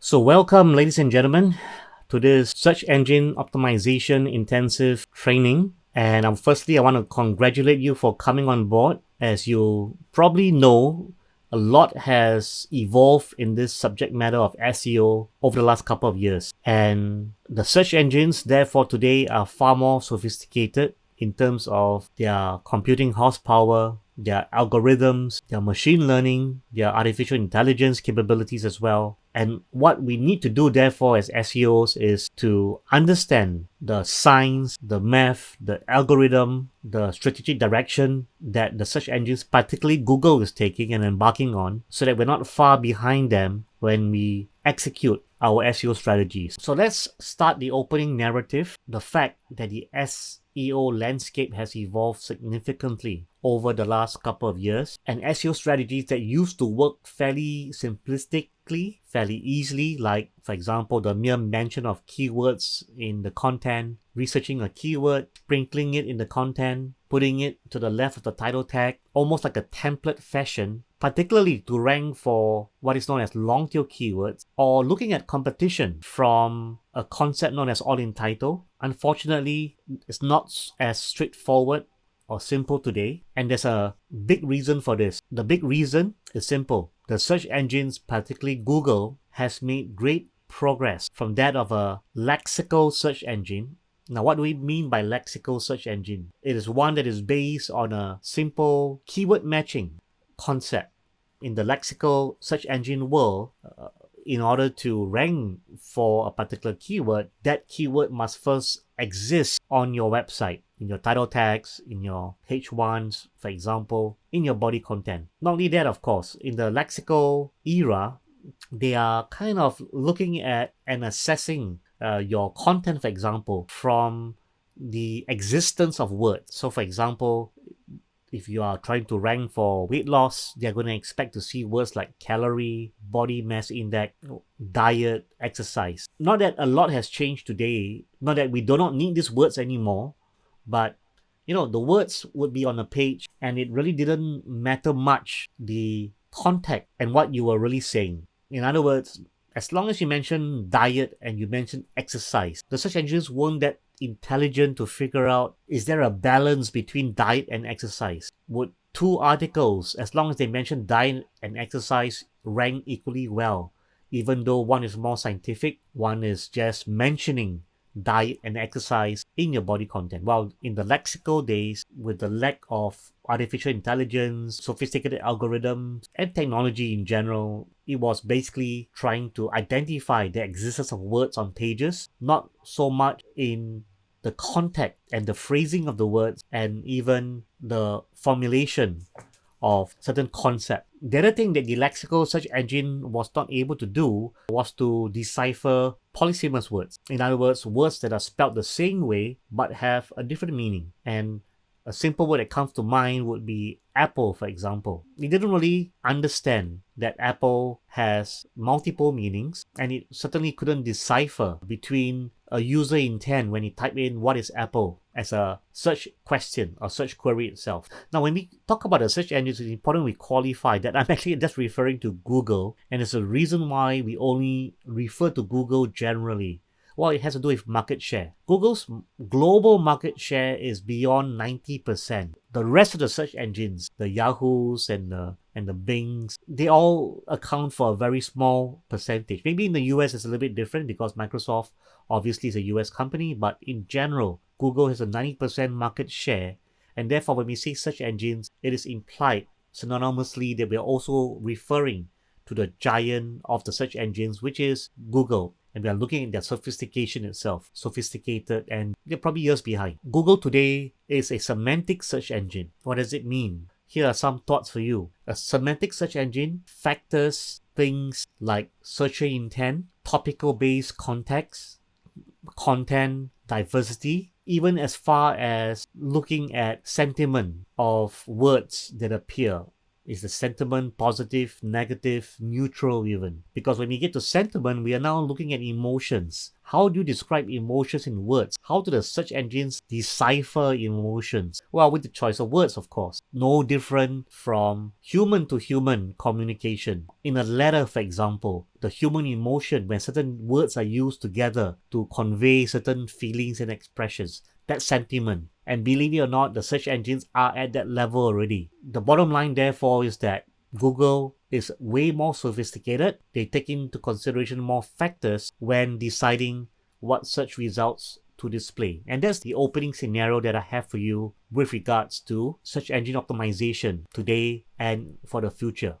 So welcome, ladies and gentlemen, to this search engine optimization intensive training. And firstly, I want to congratulate you for coming on board. As you probably know, a lot has evolved in this subject matter of SEO over the last couple of years. And the search engines, therefore, today are far more sophisticated in terms of their computing horsepower, their algorithms, their machine learning, their artificial intelligence capabilities as well. And what we need to do, therefore, as SEOs is to understand the science, the math, the algorithm, the strategic direction that the search engines, particularly Google, is taking and embarking on, so that we're not far behind them when we execute our SEO strategies. So let's start the opening narrative, the fact that the SEO landscape has evolved significantly over the last couple of years, and SEO strategies that used to work fairly simplistically, fairly easily, like, for example, the mere mention of keywords in the content, researching a keyword, sprinkling it in the content, putting it to the left of the title tag, almost like a template fashion, particularly to rank for what is known as long-tail keywords, or looking at competition from a concept known as all-in title. Unfortunately, it's not as straightforward or simple today, and there's a big reason for this. The big reason is simple. The search engines, particularly Google, has made great progress from that of a lexical search engine. Now, what do we mean by lexical search engine? It is one that is based on a simple keyword matching concept. In the lexical search engine world, in order to rank for a particular keyword, that keyword must first exist on your website, in your title tags, in your H1s, for example, in your body content. Not only that, of course, in the lexical era, they are kind of looking at and assessing your content, for example, from the existence of words. So, for example, if you are trying to rank for weight loss, they're going to expect to see words like calorie, body mass index, diet, exercise. Not that a lot has changed today, not that we do not need these words anymore, but the words would be on a page and it really didn't matter much the context and what you were really saying. In other words, as long as you mention diet and you mention exercise, the search engines weren't that intelligent to figure out, is there a balance between diet and exercise? Would two articles, as long as they mention diet and exercise, rank equally well, even though one is more scientific, one is just mentioning diet and exercise in your body content? Well, in the lexical days, with the lack of artificial intelligence, sophisticated algorithms, and technology in general, it was basically trying to identify the existence of words on pages, not so much in the context and the phrasing of the words and even the formulation of certain concepts. The other thing that the lexical search engine was not able to do was to decipher polysemous words. In other words, words that are spelled the same way but have a different meaning. And a simple word that comes to mind would be apple, for example. It didn't really understand that apple has multiple meanings, and it certainly couldn't decipher between a user intent when he typed in what is apple as a search question or search query itself. Now, when we talk about the search engines, it's important we qualify that I'm actually just referring to Google, and there's a reason why we only refer to Google generally. Well, it has to do with market share. Google's global market share is beyond 90%. The rest of the search engines, the Yahoos and the Bings, they all account for a very small percentage. Maybe in the US it's a little bit different because Microsoft obviously is a US company, but in general, Google has a 90% market share, and therefore when we say search engines, it is implied synonymously that we are also referring to the giant of the search engines, which is Google. And we are looking at their sophistication itself, sophisticated, and they're probably years behind. Google today is a semantic search engine. What does it mean? Here are some thoughts for you. A semantic search engine factors things like searcher intent, topical-based context, content diversity, even as far as looking at sentiment of words that appear Is the sentiment positive, negative, neutral even? Because when we get to sentiment, we are now looking at emotions. How do you describe emotions in words? How do the search engines decipher emotions? Well, with the choice of words, of course. No different from human to human communication. In a letter, for example, the human emotion when certain words are used together to convey certain feelings and expressions. That's sentiment. And believe it or not, the search engines are at that level already. The bottom line, therefore, is that Google is way more sophisticated. They take into consideration more factors when deciding what search results to display. And that's the opening scenario that I have for you with regards to search engine optimization today and for the future.